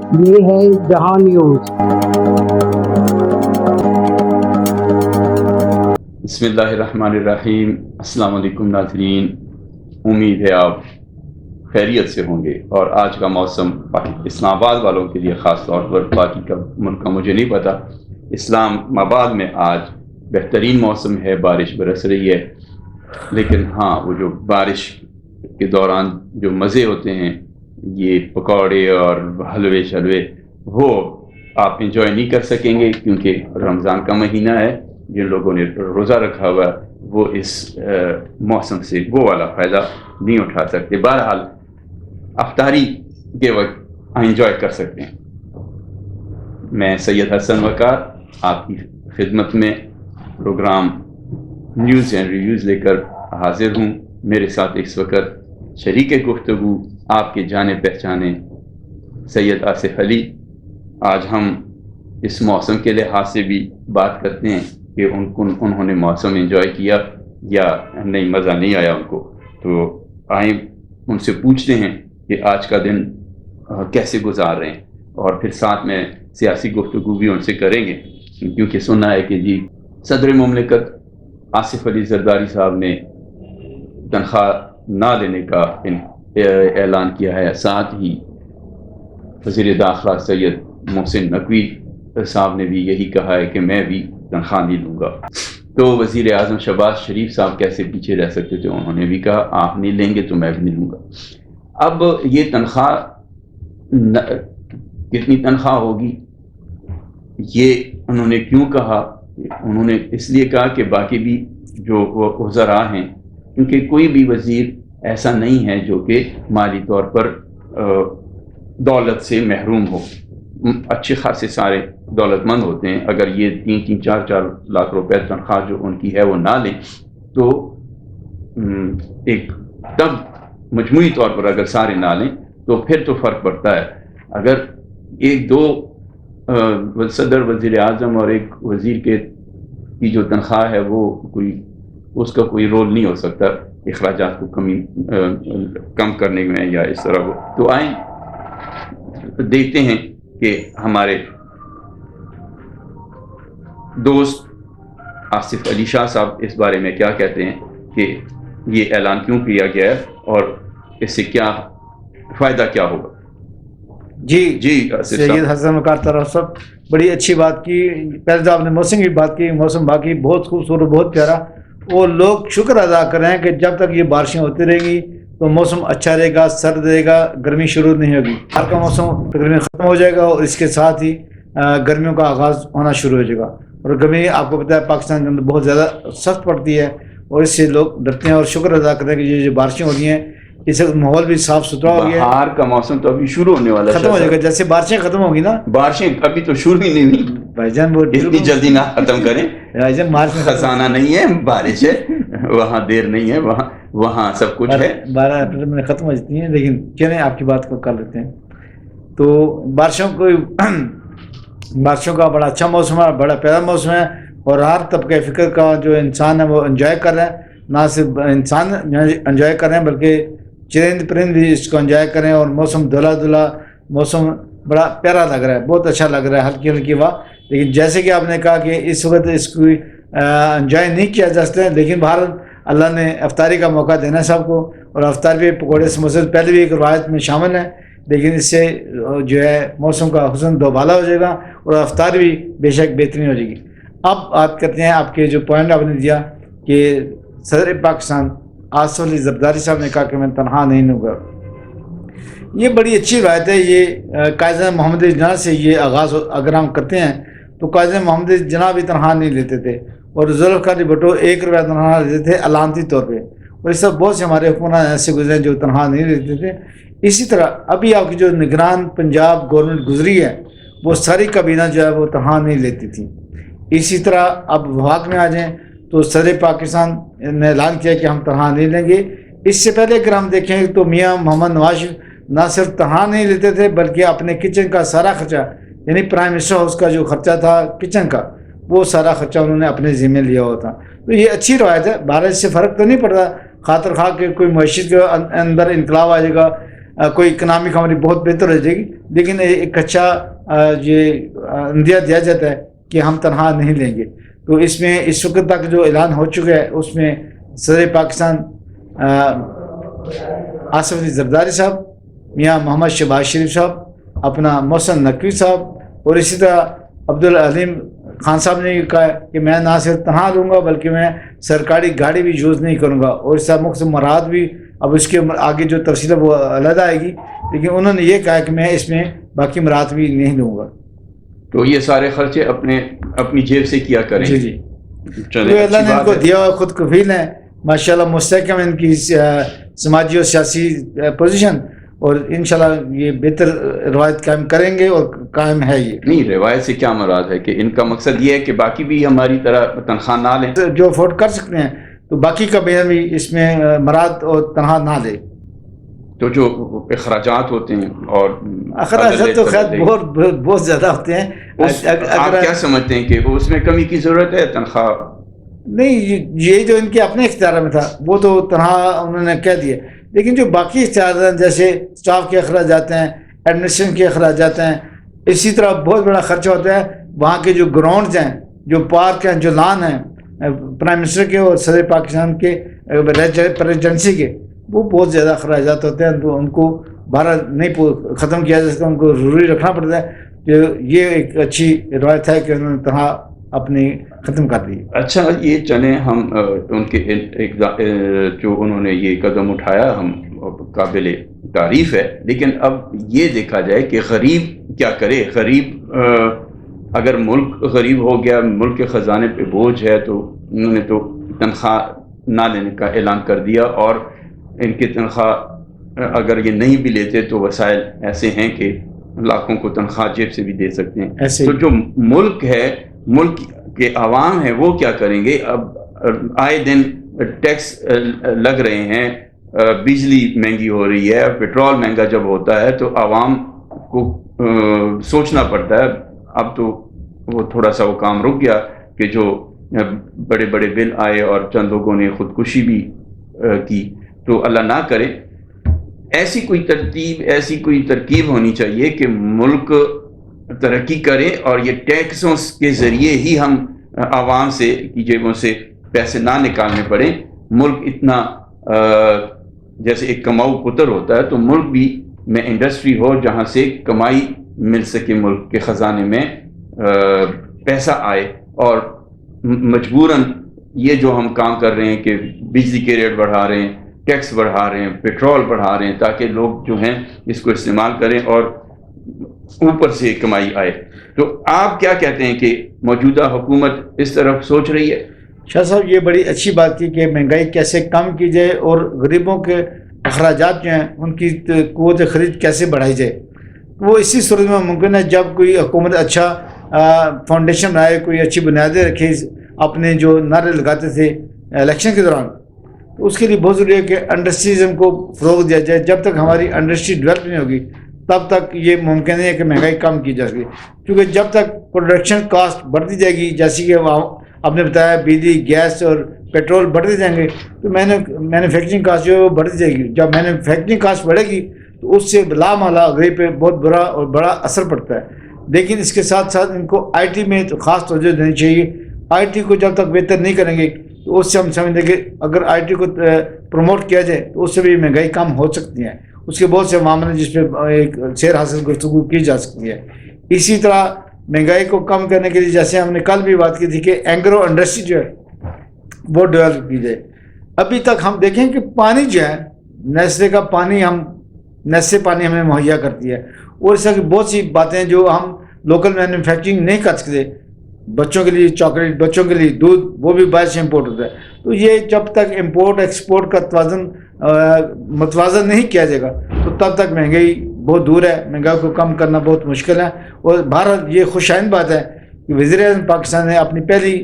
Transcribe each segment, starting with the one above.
یہ ہے جہاں نیوز۔ بسم اللہ الرحمن الرحیم۔ السلام علیکم ناظرین، امید ہے آپ خیریت سے ہوں گے۔ اور آج کا موسم اسلام آباد والوں کے لیے خاص طور پر، باقی کا ملک کا مجھے نہیں پتہ، اسلام آباد میں آج بہترین موسم ہے، بارش برس رہی ہے۔ لیکن ہاں، وہ جو بارش کے دوران جو مزے ہوتے ہیں، یہ پکوڑے اور حلوے شلوے، وہ آپ انجوائے نہیں کر سکیں گے، کیونکہ رمضان کا مہینہ ہے۔ جن لوگوں نے روزہ رکھا ہوا وہ اس موسم سے وہ والا فائدہ نہیں اٹھا سکتے۔ بہرحال افطاری کے وقت انجوائے کر سکتے ہیں۔ میں سید حسن وقار آپ کی خدمت میں پروگرام نیوز اینڈ ریویوز لے کر حاضر ہوں۔ میرے ساتھ اس وقت شریک گفتگو آپ کے جانے پہچانے سید آصف علی۔ آج ہم اس موسم کے لحاظ سے بھی بات کرتے ہیں کہ انہوں نے موسم انجوائے کیا یا نہیں، مزہ نہیں آیا ان کو۔ تو آئیں ان سے پوچھتے ہیں کہ آج کا دن کیسے گزار رہے ہیں، اور پھر ساتھ میں سیاسی گفتگو بھی ان سے کریں گے، کیونکہ سنا ہے کہ جی صدر مملکت آصف علی زرداری صاحب نے تنخواہ نہ لینے کا اعلان کیا ہے۔ ساتھ ہی وزیر داخلہ سید محسن نقوی صاحب نے بھی یہی کہا ہے کہ میں بھی تنخواہ نہیں لوں گا۔ تو وزیر اعظم شہباز شریف صاحب کیسے پیچھے رہ سکتے تھے، انہوں نے بھی کہا آپ نہیں لیں گے تو میں بھی نہیں لوں گا۔ اب یہ تنخواہ کتنی تنخواہ ہوگی، یہ انہوں نے کیوں کہا؟ انہوں نے اس لیے کہا کہ باقی بھی جو وزراء ہیں، کیونکہ کوئی بھی وزیر ایسا نہیں ہے جو کہ مالی طور پر دولت سے محروم ہو۔ اچھے خاصے سارے دولت مند ہوتے ہیں۔ اگر یہ 3-3 4-4 لاکھ روپے تنخواہ جو ان کی ہے وہ نہ لیں تو ایک تب مجموعی طور پر اگر سارے نہ لیں تو پھر تو فرق پڑتا ہے۔ اگر ایک دو صدر، وزیر اعظم اور ایک وزیر کی جو تنخواہ ہے وہ اس کا کوئی رول نہیں ہو سکتا اخراجات کو کم کرنے میں یا اس طرح کو۔ تو آئیں دیکھتے ہیں کہ ہمارے دوست آصف علی شاہ صاحب اس بارے میں کیا کہتے ہیں کہ یہ اعلان کیوں کیا گیا ہے اور اس سے کیا فائدہ کیا ہوگا۔ جی سید حسن وقار طرف صاحب بڑی اچھی بات کی۔ پہلے تو آپ نے موسم کی بات کی، موسم باقی بہت خوبصورت، بہت پیارا، اور لوگ شکر ادا کر رہے ہیں کہ جب تک یہ بارشیں ہوتی رہیں گی تو موسم اچھا رہے گا، سرد رہے گا، گرمی شروع نہیں ہوگی۔ ہر کا موسم تقریباً ختم ہو جائے گا اور اس کے ساتھ ہی گرمیوں کا آغاز ہونا شروع ہو جائے گا۔ اور گرمی آپ کو پتہ ہے پاکستان کے اندر بہت زیادہ سخت پڑتی ہے، اور اس سے لوگ ڈرتے ہیں اور شکر ادا کرتے ہیں کہ یہ جو بارشیں ہو رہی ہیں اس وقت ماحول بھی صاف ستھرا ہو گیا ہے۔ بہار کا موسم تو ابھی شروع ہونے والا ہے، ختم ہو جائے گا جیسے بارشیں ختم ہوگی نا۔ بارشیں ابھی تو شروع ہی نہیں ہوئی بھائی جان وہ اتنی جلدی نہ ختم کریں۔ بھائی جان مارچ میں خزانہ نہیں ہے، بارش ہے، وہاں دیر نہیں ہے، وہاں سب کچھ ہے۔ 12 اپریل میں ختم ہو جاتی ہیں، لیکن چلیں آپ کی بات کو کر لیتے ہیں۔ تو بارشوں کا بڑا اچھا موسم ہے، بڑا پیارا موسم ہے، اور ہر طبقہ فکر کا جو انسان ہے وہ انجوائے کر رہا ہے۔ نہ صرف انسان انجوائے کر رہے ہیں بلکہ چرند پرند بھی اس کو انجوائے کریں، اور موسم دھلا دھلا موسم بڑا پیارا لگ رہا ہے، بہت اچھا لگ رہا ہے، ہلکی ہلکی ہوا۔ لیکن جیسے کہ آپ نے کہا کہ اس وقت اس کو انجوائے نہیں کیا جا سکتا ہے، لیکن بہر اللہ نے افطاری کا موقع دینا ہے سب کو، اور افطار بھی پکوڑے سموسے پہلے بھی ایک روایت میں شامل ہے، لیکن اس سے جو ہے موسم کا حسن دوبالا ہو جائے گا اور افطار بھی بے شک بہترین ہو جائے گی۔ اب بات کرتے ہیں آپ کے جو پوائنٹ آپ نے دیا کہ صدر پاکستان آصف علی زرداری صاحب نے کہا کہ میں تنہا نہیں لوں گا۔ یہ بڑی اچھی بات ہے۔ یہ قائد محمد جناح سے یہ آغاز اگر ہم کرتے ہیں تو قائد محمد جناح بھی تنہا نہیں لیتے تھے، اور ذوالفقار علی بھٹو 1 روپیہ تنہا لیتے تھے علامتی طور پہ، اور اس طرح بہت سے ہمارے حکمران ایسے گزرے جو تنہا نہیں لیتے تھے۔ اسی طرح ابھی آپ کی جو نگران پنجاب گورنمنٹ گزری ہے وہ ساری کابینہ جو ہے وہ تنہا نہیں لیتی تھی۔ اسی طرح اب وفاق میں آ جائیں تو صدر پاکستان نے اعلان کیا کہ ہم تنہا نہیں لیں گے۔ اس سے پہلے اگر ہم دیکھیں تو میاں محمد نواز نہ صرف تنہا نہیں لیتے تھے بلکہ اپنے کچن کا سارا خرچہ، یعنی پرائم منسٹر ہاؤس کا جو خرچہ تھا کچن کا، وہ سارا خرچہ انہوں نے اپنے ذمہ لیا ہوا تھا۔ تو یہ اچھی روایت ہے، بھارت سے فرق تو نہیں پڑتا، خاطر خواہ کہ کوئی معیشت کے اندر انقلاب آ جائے گا، کوئی اکنامک ہماری بہت بہتر ہو جائے گی، لیکن ایک اچھا یہ اندیا دیا جاتا ہے کہ ہم تنہا نہیں لیں گے. تو اس میں اس وقت تک جو اعلان ہو چکا ہے اس میں صدر پاکستان آصف علی زرداری صاحب، میاں محمد شہباز شریف صاحب، اپنا محسن نقوی صاحب، اور اسی طرح عبدالعلیم خان صاحب نے کہا کہ میں نہ صرف تنہا لوں گا بلکہ میں سرکاری گاڑی بھی یوز نہیں کروں گا، اور اس طرح مختلف مراد بھی اب اس کے آگے جو تفصیل ہے وہ علیحدہ آئے گی، لیکن انہوں نے یہ کہا کہ میں اس میں باقی مراد بھی نہیں لوں گا. تو یہ سارے خرچے اپنی جیب سے کیا کریں. جی جی، چلیں، تو اللہ نے ان کو ہے. دیا ہوا خود کفیل ہیں ماشاءاللہ، مستحکم ان کی سماجی اور سیاسی پوزیشن، اور انشاءاللہ یہ بہتر روایت قائم کریں گے، اور قائم ہے یہ. نہیں، روایت سے کیا مراد ہے کہ ان کا مقصد یہ ہے کہ باقی بھی ہماری طرح تنخواہ نہ لیں. جو افورڈ کر سکتے ہیں تو باقی کا بھی اس میں مراد اور تنہا نہ لے. تو جو اخراجات ہوتے ہیں اور اخراجات تو خیر بہت زیادہ ہوتے ہیں. آپ کیا سمجھتے ہیں کہ اس میں کمی کی ضرورت ہے تنخواہ؟ نہیں، یہ جو ان کے اپنے اختیار میں تھا وہ تو تنہا انہوں نے کہہ دیا، لیکن جو باقی اختیارات جیسے اسٹاف کے اخراجات ہیں، ایڈمنسٹریشن کے اخراجات ہیں، اسی طرح بہت بڑا خرچہ ہوتا ہے وہاں کے جو گراؤنڈز ہیں، جو پارک ہیں، جو لان ہیں پرائم منسٹر کے اور صدر پاکستان کے پریزیڈنسی کے، وہ بہت زیادہ اخراجات ہوتے ہیں. تو ان کو بہرحال نہیں ختم کیا جا سکتا، ان کو ضروری رکھنا پڑتا ہے. کہ یہ ایک اچھی روایت ہے کہ انہوں نے تنہا اپنی ختم کر دی. اچھا، یہ چلیں ہم ان کے جو انہوں نے یہ قدم اٹھایا ہم قابل تعریف ہے، لیکن اب یہ دیکھا جائے کہ غریب کیا کرے. غریب اگر ملک غریب ہو گیا، ملک کے خزانے پہ بوجھ ہے، تو انہوں نے تو تنخواہ نہ لینے کا اعلان کر دیا، اور ان کی تنخواہ اگر یہ نہیں بھی لیتے تو وسائل ایسے ہیں کہ لاکھوں کو تنخواہ جیب سے بھی دے سکتے ہیں. تو جو ملک ہے، ملک کے عوام ہیں، وہ کیا کریں گے؟ اب آئے دن ٹیکس لگ رہے ہیں، بجلی مہنگی ہو رہی ہے، پیٹرول مہنگا جب ہوتا ہے تو عوام کو سوچنا پڑتا ہے. اب تو وہ تھوڑا سا وہ کام رک گیا کہ جو بڑے بڑے بل آئے اور چند لوگوں نے خودکشی بھی کی. تو اللہ نہ کرے ایسی کوئی ترکیب ہونی چاہیے کہ ملک ترقی کرے، اور یہ ٹیکسوں کے ذریعے ہی ہم عوام سے کی جیبوں سے پیسے نہ نکالنے پڑیں. ملک اتنا جیسے ایک کماؤ پتر ہوتا ہے، تو ملک بھی میں انڈسٹری ہو جہاں سے کمائی مل سکے، ملک کے خزانے میں پیسہ آئے. اور مجبوراً یہ جو ہم کام کر رہے ہیں کہ بجلی کے ریٹ بڑھا رہے ہیں، ٹیکس بڑھا رہے ہیں، پیٹرول بڑھا رہے ہیں، تاکہ لوگ جو ہیں اس کو استعمال کریں اور اوپر سے کمائی آئے. تو آپ کیا کہتے ہیں کہ موجودہ حکومت اس طرف سوچ رہی ہے؟ شاہ صاحب، یہ بڑی اچھی بات کی کہ مہنگائی کیسے کم کی جائے اور غریبوں کے اخراجات جو ہیں ان کی قوت خرید کیسے بڑھائی جائے. وہ اسی صورت میں ممکن ہے جب کوئی حکومت اچھا فاؤنڈیشن بنائے، کوئی اچھی بنیادیں رکھے. اپنے جو نعرے لگاتے تھے الیکشن کے دوران، تو اس کے لیے بہت ضروری ہے کہ انڈسٹریزم کو فروغ دیا جائے. جب تک ہماری انڈسٹری ڈیولپ نہیں ہوگی تب تک یہ ممکن ہے کہ مہنگائی کم کی جا سکے، کیونکہ جب تک پروڈکشن کاسٹ بڑھتی جائے گی، جیسے کہ آپ نے بتایا بجلی، گیس اور پیٹرول بڑھتے جائیں گے، تو مینوفیکچرنگ کاسٹ جو ہے وہ بڑھتی جائے گی. جب مینوفیکچرنگ کاسٹ بڑھے گی تو اس سے لامحالہ غریب پہ بہت برا اور بڑا اثر پڑتا ہے. لیکن اس کے ساتھ ساتھ ان کو آئی ٹی میں تو خاص توجہ دینی چاہیے. آئی ٹی کو جب تک بہتر نہیں کریں گے تو اس سے ہم سمجھتے ہیں کہ اگر آئی ٹی کو پروموٹ کیا جائے تو اس سے بھی مہنگائی کم ہو سکتی ہے. اس کے بہت سے معاملے جس پہ ایک سیر حاصل گفتگو کی جا سکتی ہے. اسی طرح مہنگائی کو کم کرنے کے لیے جیسے ہم نے کل بھی بات کی تھی کہ اینگرو انڈسٹری جو ہے وہ ڈیولپ کی جائے. ابھی تک ہم دیکھیں کہ پانی جو ہے نیسلے کا پانی ہمیں مہیا کرتی ہے، اور اس طرح کی بہت سی باتیں جو ہم لوکل مینوفیکچرنگ نہیں کر سکتے. بچوں کے لیے چاکلیٹ، بچوں کے لیے دودھ، وہ بھی باہر سے امپورٹ ہوتا ہے. تو یہ جب تک امپورٹ ایکسپورٹ کا متوازن نہیں کیا جائے گا تو تب تک مہنگائی بہت دور ہے. مہنگائی کو کم کرنا بہت مشکل ہے. اور بھارت یہ خوش آئند بات ہے کہ وزیر اعظم پاکستان نے اپنی پہلی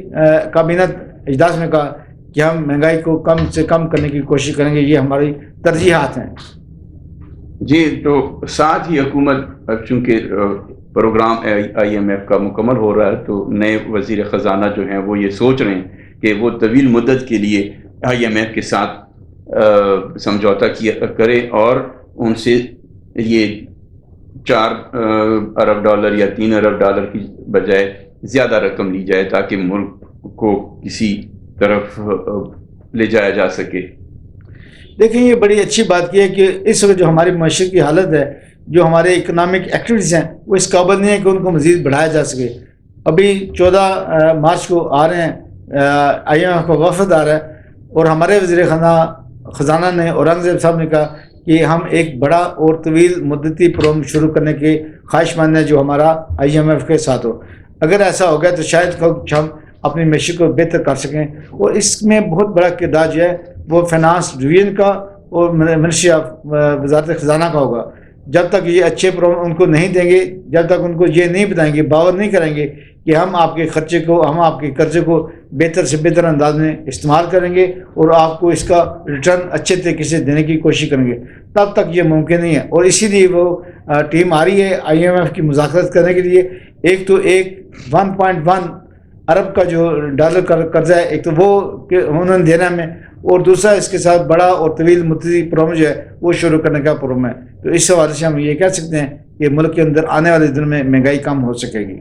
کابینہ اجلاس میں کہا کہ ہم مہنگائی کو کم سے کم کرنے کی کوشش کریں گے. یہ ہماری ترجیحات ہیں. جی، تو ساتھ ہی حکومت چونکہ پروگرام آئی ایم ایف کا مکمل ہو رہا ہے، تو نئے وزیر خزانہ جو ہیں وہ یہ سوچ رہے ہیں کہ وہ طویل مدت کے لیے آئی ایم ایف کے ساتھ سمجھوتا کرے اور ان سے یہ 4 ارب ڈالر یا 3 ارب ڈالر کی بجائے زیادہ رقم لی جائے تاکہ ملک کو کسی طرف لے جایا جا سکے؟ دیکھیں یہ بڑی اچھی بات کی ہے کہ اس وقت جو ہماری معاشرے کی حالت ہے، جو ہمارے اکنامک ایکٹیویٹیز ہیں وہ اس قابل نہیں ہے کہ ان کو مزید بڑھایا جا سکے. ابھی 14 مارچ کو آ رہے ہیں IMF کا وفد آ رہا ہے، اور ہمارے وزیر خزانہ نے اورنگزیب صاحب نے کہا کہ ہم ایک بڑا اور طویل مدتی پروگرام شروع کرنے کے خواہش مند ہیں جو ہمارا IMF کے ساتھ ہو. اگر ایسا ہو گیا تو شاید ہم اپنی معیشت کو بہتر کر سکیں، اور اس میں بہت بڑا کردار جو ہے وہ فائنانس ڈویژن کا اور منسٹری آف وزارت خزانہ کا ہوگا. جب تک یہ اچھے پروگرام ان کو نہیں دیں گے، جب تک ان کو یہ نہیں بتائیں گے، باور نہیں کریں گے کہ ہم آپ کے خرچے کو، ہم آپ کے قرضے کو بہتر سے بہتر انداز میں استعمال کریں گے اور آپ کو اس کا ریٹرن اچھے طریقے سے دینے کی کوشش کریں گے، تب تک یہ ممکن نہیں ہے. اور اسی لیے وہ ٹیم آ رہی ہے IMF کی مذاکرات کرنے کے لیے. ایک تو 1.1 ارب کا جو ڈالر کا قرضہ ہے، ایک تو وہ انہوں نے دینا ہمیں، اور دوسرا اس کے ساتھ بڑا اور طویل مدتی پروگرام جو ہے وہ شروع کرنے کا پروگرام ہے. تو اس حوالے سے ہم یہ کہہ سکتے ہیں کہ ملک کے اندر آنے والے دنوں میں مہنگائی کم ہو سکے گی.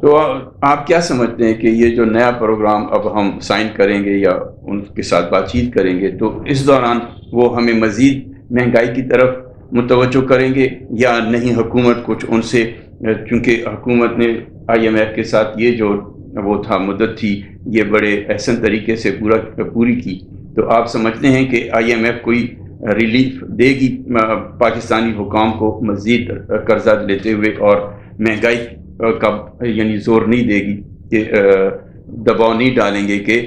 تو آپ کیا سمجھتے ہیں کہ یہ جو نیا پروگرام اب ہم سائن کریں گے یا ان کے ساتھ بات چیت کریں گے تو اس دوران وہ ہمیں مزید مہنگائی کی طرف متوجہ کریں گے یا نہیں؟ حکومت کچھ ان سے، چونکہ حکومت نے IMF کے ساتھ یہ جو وہ تھا مدت تھی یہ بڑے احسن طریقے سے پوری کی، تو آپ سمجھتے ہیں کہ IMF کوئی ریلیف دے گی پاکستانی حکام کو مزید قرضہ لیتے ہوئے، اور مہنگائی کا یعنی زور نہیں دے گی کہ دباؤ نہیں ڈالیں گے کہ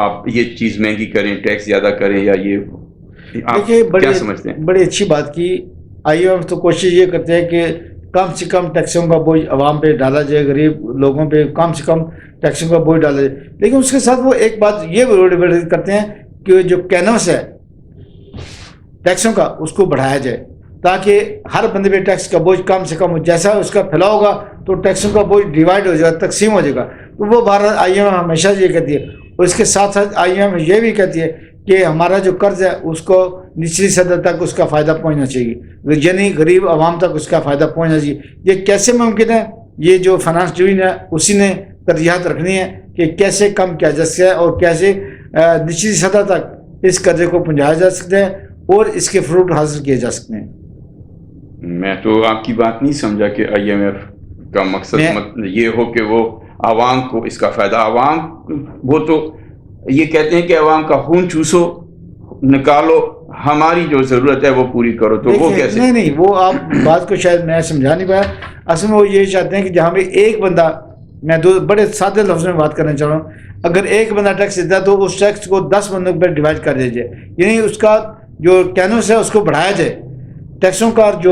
آپ یہ چیز مہنگی کریں، ٹیکس زیادہ کریں، یا یہ آپ کیا سمجھتے ہیں؟ بڑی اچھی بات کی. IMF تو کوشش یہ کرتے ہیں کہ کم سے کم ٹیکسوں کا بوجھ عوام پہ ڈالا جائے، غریب لوگوں پہ کم سے کم ٹیکسوں کا بوجھ ڈالا جائے. لیکن اس کے ساتھ وہ ایک بات یہ ضرور کرتے ہیں کہ جو کینوس ہے ٹیکسوں کا اس کو بڑھایا جائے تاکہ ہر بندے پہ ٹیکس کا بوجھ کم سے کم ہو. جیسا اس کا پھیلاؤ ہوگا تو ٹیکسوں کا بوجھ ڈیوائڈ ہو جائے گا، تقسیم ہو جائے گا. تو وہ بھارت IMF ہمیشہ یہ کہتی ہے، اور اس کے ساتھ ساتھ IMF یہ بھی کہتی ہے کہ ہمارا جو قرض ہے اس کو نچلی سطح تک اس کا فائدہ پہنچنا چاہیے، یعنی غریب عوام تک اس کا فائدہ پہنچنا چاہیے. یہ کیسے ممکن ہے؟ یہ جو فائنانس ڈویژن ہے اسی نے ترجیحات رکھنی ہے کہ کیسے کم کیا جا سکتا ہے اور کیسے نچلی سطح تک اس قرضے کو پہنچایا جا سکتا ہے اور اس کے فروٹ حاصل کیے جا سکتے ہیں. میں تو آپ کی بات نہیں سمجھا کہ IMF کا مقصد یہ ہو کہ وہ عوام کو اس کا فائدہ، عوام وہ تو یہ کہتے ہیں کہ عوام کا خون چوسو، نکالو، ہماری جو ضرورت ہے وہ پوری کرو. تو وہ کیسے؟ نہیں وہ آپ بات کو شاید میں سمجھا نہیں پایا. اصل میں وہ یہ چاہتے ہیں کہ جہاں پہ ایک بندہ، میں بڑے سادے لفظ میں بات کرنا چاہ رہا ہوں، اگر ایک بندہ ٹیکس دیتا ہے تو اس ٹیکس کو 10 بندوں پہ ڈیوائڈ کر دیا جائے، یعنی اس کا جو کینوس ہے اس کو بڑھایا جائے. ٹیکسوں کا جو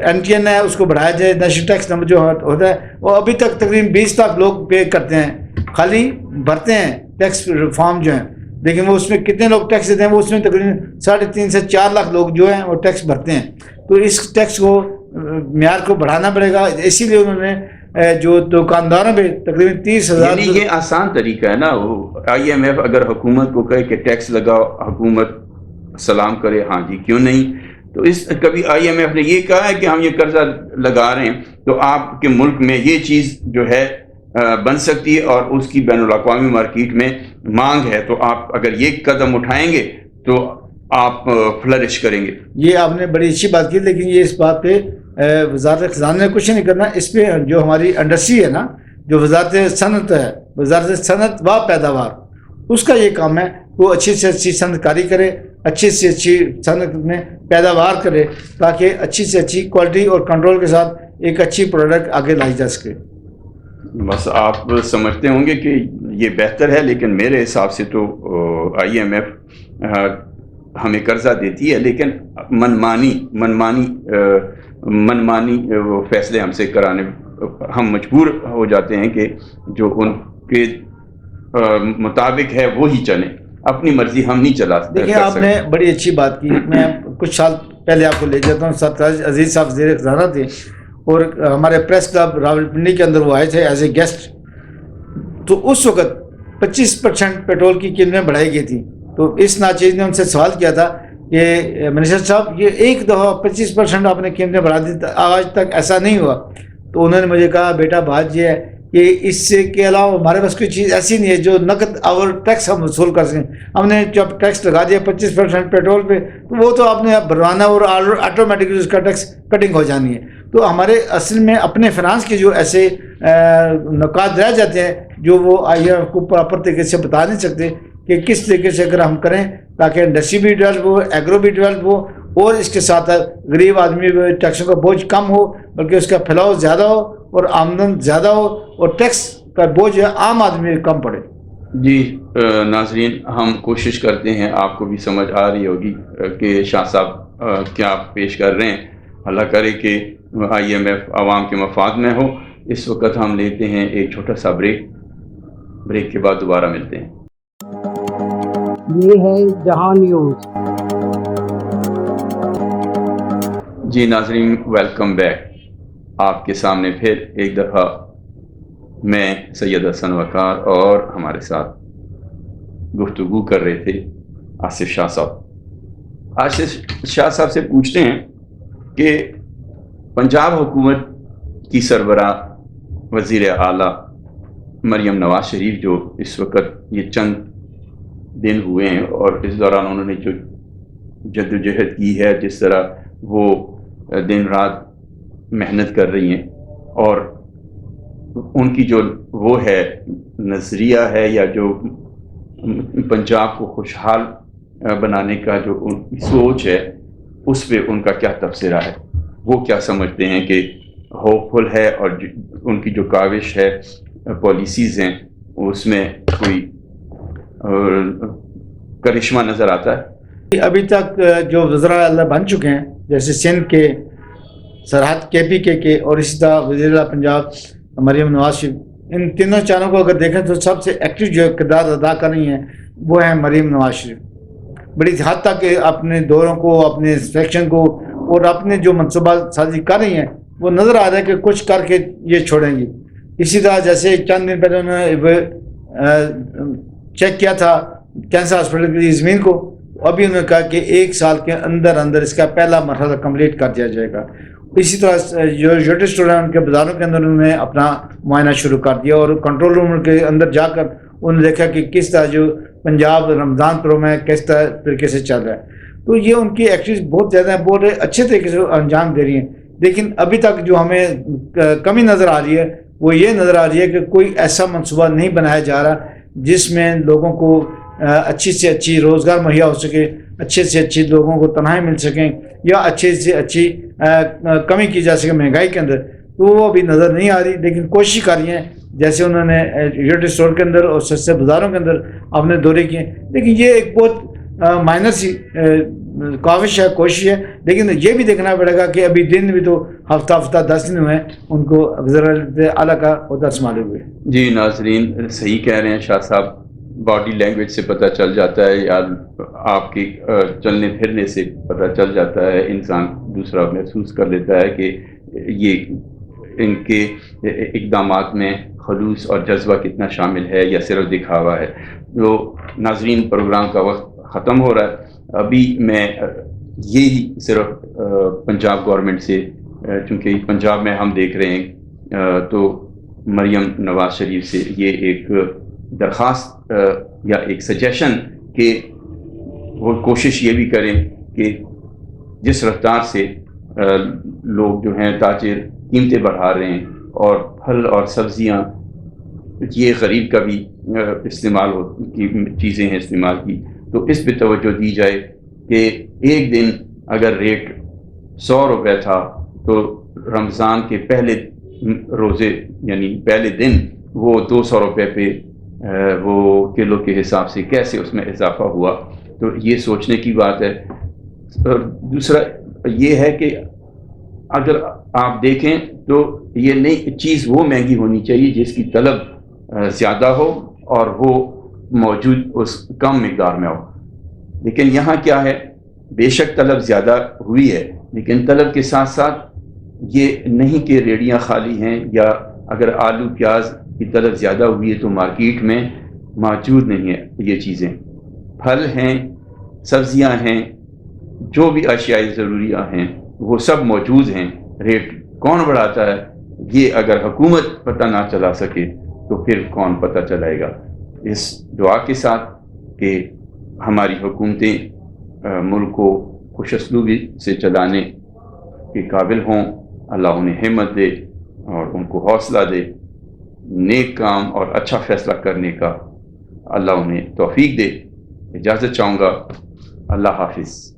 NTN ہے اس کو بڑھایا جائے. نیشنل ٹیکس نمبر جو ہوتا ہے وہ ابھی تک تقریباً 20 لاکھ لوگ پے کرتے ہیں، خالی بھرتے ہیں ٹیکس فارم جو ہیں، لیکن وہ اس میں کتنے لوگ ٹیکس دیتے ہیں؟ وہ اس میں تقریباً 3.5 سے 4 لاکھ لوگ جو ہیں وہ ٹیکس بھرتے ہیں. تو اس ٹیکس کو معیار کو بڑھانا پڑے گا. اسی لیے انہوں نے جو دکانداروں پہ تقریباً 30,000. یہ آسان طریقہ ہے نا. IMF اگر حکومت کو کہے کہ ٹیکس لگاؤ، حکومت سلام کرے ہاں جی کیوں نہیں. تو اس کبھی IMF نے یہ کہا ہے کہ ہم یہ قرضہ لگا رہے ہیں تو آپ کے ملک میں یہ چیز جو ہے بن سکتی ہے اور اس کی بین الاقوامی مارکیٹ میں مانگ ہے، تو آپ اگر یہ قدم اٹھائیں گے تو آپ فلرش کریں گے. یہ آپ نے بڑی اچھی بات کی، لیکن یہ اس بات پہ وزارت خزانہ نے کچھ نہیں کرنا. اس پہ جو ہماری انڈسٹری ہے نا، جو وزارت صنعت ہے، وزارت صنعت و پیداوار، اس کا یہ کام ہے وہ اچھی سے اچھی صنعت کاری کرے، اچھی سے اچھی صنعت میں پیداوار کرے تاکہ اچھی سے اچھی کوالٹی اور کنٹرول کے ساتھ ایک اچھی پروڈکٹ آگے لائی جا سکے. بس آپ سمجھتے ہوں گے کہ یہ بہتر ہے، لیکن میرے حساب سے تو IMF ہمیں قرضہ دیتی ہے لیکن منمانی فیصلے ہم سے کرانے ہم مجبور ہو جاتے ہیں کہ جو ان کے مطابق ہے وہی چلیں، اپنی مرضی ہم نہیں چلا سکتے. دیکھیں آپ نے بڑی اچھی بات کی. میں کچھ سال پہلے آپ کو لے جاتا ہوں. سرفراز عزیز صاحب وزیر خزانہ تھے اور ہمارے پریس کلب راولپنڈی کے اندر وہ آئے تھے ایز اے گیسٹ. تو اس وقت 25% پیٹرول کی قیمتیں بڑھائی گئی تھی. تو اس ناچیز نے ان سے سوال کیا تھا کہ منسٹر صاحب یہ ایک دفعہ 25% آپ نے قیمتیں بڑھا دی، آج تک ایسا نہیں ہوا. تو انہوں نے مجھے کہا بیٹا بات یہ ہے کہ اس سے کے علاوہ ہمارے پاس کوئی چیز ایسی نہیں ہے جو نقد اور ٹیکس ہم وصول کر سکیں. ہم نے جب ٹیکس لگا دیا 25% پیٹرول پہ تو وہ تو آپ نے بھروانا اور آٹومیٹکلی اس کا ٹیکس کٹنگ ہو جانی ہے. تو ہمارے اصل میں اپنے فنانس کے جو ایسے نکات رہ جاتے ہیں جو وہ آئی ایم ایف کو پراپر طریقے سے بتا نہیں سکتے کہ کس طریقے سے اگر ہم کریں تاکہ انڈسٹری بھی ڈیولپ ہو، ایگرو بھی ڈیولپ ہو، اور اس کے ساتھ غریب آدمی ٹیکسوں کا بوجھ کم ہو بلکہ اس کا پھیلاؤ زیادہ ہو اور آمدن زیادہ ہو اور ٹیکس کا بوجھ عام آدمی کم پڑے. جی ناظرین، ہم کوشش کرتے ہیں، آپ کو بھی سمجھ آ رہی ہوگی کہ شاہ صاحب کیا پیش کر رہے ہیں. اللہ کرے کہ آئی ایم ایف عوام کے مفاد میں ہو. اس وقت ہم لیتے ہیں ایک چھوٹا سا بریک کے بعد دوبارہ ملتے ہیں. یہ ہے جہاں نیوز. جی ناظرین، ویلکم بیک. آپ کے سامنے پھر ایک دفعہ میں سید حسن وقار اور ہمارے ساتھ گفتگو کر رہے تھے آصف شاہ صاحب. آصف شاہ صاحب سے پوچھتے ہیں کہ پنجاب حکومت کی سربراہ وزیر اعلیٰ مریم نواز شریف جو اس وقت یہ چند دن ہوئے ہیں اور اس دوران انہوں نے جو جدوجہد کی ہے، جس طرح وہ دن رات محنت کر رہی ہیں، اور ان کی جو وہ ہے نظریہ ہے یا جو پنجاب کو خوشحال بنانے کا جو ان کی سوچ ہے، اس پہ ان کا کیا تبصرہ ہے؟ وہ کیا سمجھتے ہیں کہ ہوپ فل ہے اور ان کی جو کاوش ہے، پالیسیز ہیں، اس میں کوئی کرشمہ نظر آتا ہے؟ ابھی تک جو وزراء اعلیٰ بن چکے ہیں جیسے سندھ کے سرحد KPK کے اور اسی طرح وزیر اعلیٰ پنجاب مریم نواز شریف، ان تینوں چاروں کو اگر دیکھیں تو سب سے ایکٹیو جو کردار ادا کر رہی ہیں وہ ہیں مریم نواز شریف. بڑی حد تک اپنے دوروں کو، اپنے انسپیکشن کو اور اپنے جو منصوبہ سازی کر رہی ہیں وہ نظر آ رہا ہے کہ کچھ کر کے یہ چھوڑیں گی. اسی طرح جیسے چند دن پہلے انہوں نے چیک کیا تھا کینسر ہاسپٹل کی زمین کو، ابھی انہوں نے کہا کہ 1 سال کے اندر اندر اس کا پہلا مرحلہ کمپلیٹ کر دیا جائے گا. اسی طرح جو چھوٹے اسٹور ہیں ان کے بازاروں کے اندر انہوں نے اپنا معائنہ شروع کر دیا اور کنٹرول روم کے اندر جا کر انہوں نے دیکھا کہ کس طرح جو پنجاب رمضان پروگرام ہے کس طریقے سے چل رہا ہے. تو یہ ان کی ایکٹیویٹیز بہت زیادہ ہیں، بہت اچھے طریقے سے انجام دے رہی ہیں. لیکن ابھی تک جو ہمیں کمی نظر آ رہی ہے وہ یہ نظر آ رہی ہے کہ کوئی ایسا منصوبہ نہیں بنایا جا رہا جس میں لوگوں کو اچھی سے اچھی روزگار مہیا ہو سکے، اچھے سے اچھی لوگوں کو تنخواہیں مل سکیں یا اچھے سے اچھی کمی کی جا سکے مہنگائی کے اندر. تو وہ ابھی نظر نہیں آ رہی، لیکن کوشش کر رہی ہیں جیسے انہوں نے ریٹیل اسٹور کے اندر اور سستے بازاروں کے اندر اپنے دورے کیے. لیکن یہ ایک بہت مائنر سی کاوش ہے، کوشش ہے. لیکن یہ بھی دیکھنا پڑے گا کہ ابھی دن بھی تو ہفتہ 10 دن ہوئے ہیں ان کو وزیر اعلیٰ کا عہدہ سنبھالے ہوئے. جی ناظرین، صحیح کہہ رہے ہیں شاہ صاحب. باڈی لینگویج سے پتہ چل جاتا ہے یا آپ کی چلنے پھرنے سے پتہ چل جاتا ہے، انسان دوسرا محسوس کر لیتا ہے کہ یہ ان کے اقدامات میں خلوص اور جذبہ کتنا شامل ہے یا صرف دکھاوا ہے. جو ناظرین، پروگرام کا وقت ختم ہو رہا ہے. ابھی میں یہی صرف پنجاب گورنمنٹ سے، چونکہ پنجاب میں ہم دیکھ رہے ہیں، تو مریم نواز شریف سے یہ ایک درخواست یا ایک سجیشن کہ وہ کوشش یہ بھی کریں کہ جس رفتار سے لوگ جو ہیں تاجر قیمتیں بڑھا رہے ہیں اور پھل اور سبزیاں یہ غریب کا بھی استعمال کی چیزیں ہیں استعمال کی، تو اس پہ توجہ دی جائے کہ ایک دن اگر ریٹ 100 روپے تھا تو رمضان کے پہلے روزے یعنی پہلے دن وہ 200 روپے پہ وہ کلو کے حساب سے کیسے اس میں اضافہ ہوا. تو یہ سوچنے کی بات ہے. اور دوسرا یہ ہے کہ اگر آپ دیکھیں تو یہ نئی چیز وہ مہنگی ہونی چاہیے جس کی طلب زیادہ ہو اور وہ موجود اس کم مقدار میں ہو. لیکن یہاں کیا ہے، بے شک طلب زیادہ ہوئی ہے، لیکن طلب کے ساتھ ساتھ یہ نہیں کہ ریڑیاں خالی ہیں، یا اگر آلو پیاز کی طلب زیادہ ہوئی ہے تو مارکیٹ میں موجود نہیں ہے یہ چیزیں. پھل ہیں، سبزیاں ہیں، جو بھی اشیاء ضروریہ ہیں وہ سب موجود ہیں. ریٹ کون بڑھاتا ہے یہ اگر حکومت پتہ نہ چلا سکے تو پھر کون پتہ چلائے گا. اس دعا کے ساتھ کہ ہماری حکومتیں ملک کو خوش اسلوبی سے چلانے کے قابل ہوں، اللہ انہیں ہمت دے اور ان کو حوصلہ دے، نیک کام اور اچھا فیصلہ کرنے کا اللہ انہیں توفیق دے. اجازت چاہوں گا. اللہ حافظ.